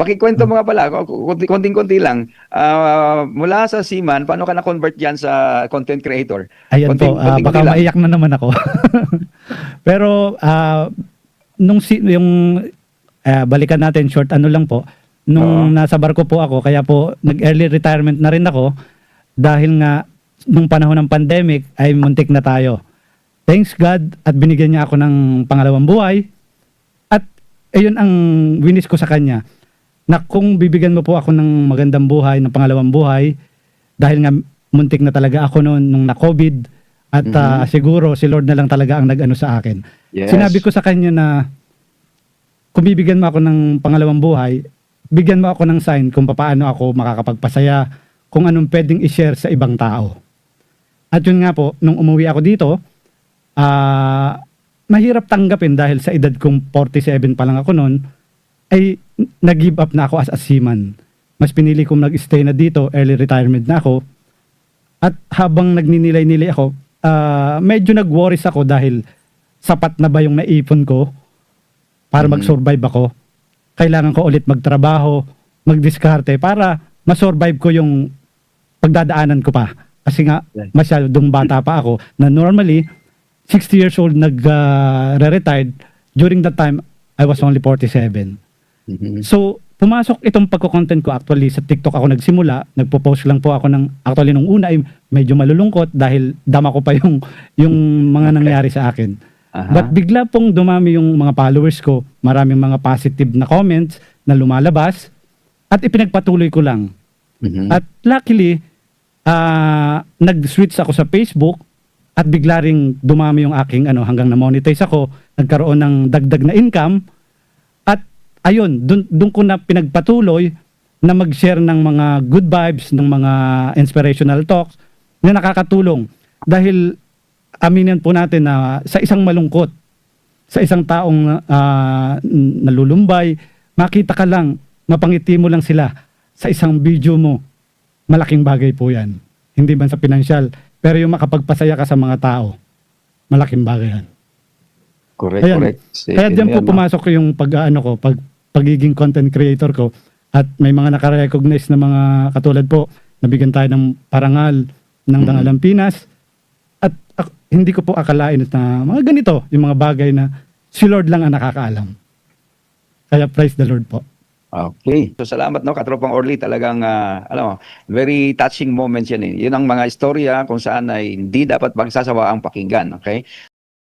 pakikwento mo nga pala, konting-konti lang. Mula sa Seaman, paano ka na-convert diyan sa content creator? Ayan po, Konting-konti baka lang. maiyak na naman ako. Pero yung balikan natin, short ano lang po, nung nasa barko po ako, kaya po nag-early retirement na rin ako dahil nga nung panahon ng pandemic ay muntik na tayo. Thanks God at binigyan niya ako ng pangalawang buhay at ayun ang winis ko sa kanya na kung bibigyan mo po ako ng magandang buhay, ng pangalawang buhay, dahil nga muntik na talaga ako noon nung na-COVID at siguro si Lord na lang talaga ang nag-ano sa akin. Yes. Sinabi ko sa kanya na kung bibigyan mo ako ng pangalawang buhay, bigyan mo ako ng sign kung paano ako makakapagpasaya, kung anong pwedeng i-share sa ibang tao. At yun nga po, nung umuwi ako dito, mahirap tanggapin dahil sa edad kong 47 pa lang ako noon, ay nag-give up na ako as a seaman. Mas pinili kong nag-stay na dito, early retirement na ako. At habang nagninilay-nilay ako, medyo nag-worries ako dahil sapat na ba yung naipon ko para mag-survive ako. Kailangan ko ulit magtrabaho, magdiskarte para ma-survive ko yung pagdadaanan ko pa. Kasi nga, masyadong bata pa ako na normally, 60 years old nag-retired. During that time, I was only 47. So, pumasok itong pagko-content ko actually sa TikTok ako nagsimula. Nagpo-post lang po ako actually nung una ay medyo malulungkot dahil dama ko pa yung mga nangyari sa akin. But bigla pong dumami yung mga followers ko, maraming mga positive na comments na lumalabas at ipinagpatuloy ko lang. At luckily, nag-switch ako sa Facebook at bigla ring dumami yung aking hanggang na-monetize ako, nagkaroon ng dagdag na income at ayun, dun ko na pinagpatuloy na mag-share ng mga good vibes, ng mga inspirational talks na nakakatulong. Dahil aminin po natin na sa isang malungkot, sa isang taong nalulumbay, makita ka lang, mapangiti mo lang sila sa isang video mo, malaking bagay po yan. Hindi man sa pinansyal, pero yung makapagpasaya ka sa mga tao, malaking bagay yan. Correct, Ayan. correct. Kaya diyan po pumasok yung pagiging content creator ko at may mga nakarecognize na mga katulad po, nabigyan tayo ng parangal ng Dangalang Pinas at hindi ko po akalain na mga ganito, yung mga bagay na si Lord lang ang nakakaalam. Kaya praise the Lord po. Okay. So salamat Katropang Orly, talagang alam mo, very touching moments yan eh. Yun ang mga istorya kung saan ay hindi dapat magsasawa ang pakinggan, okay?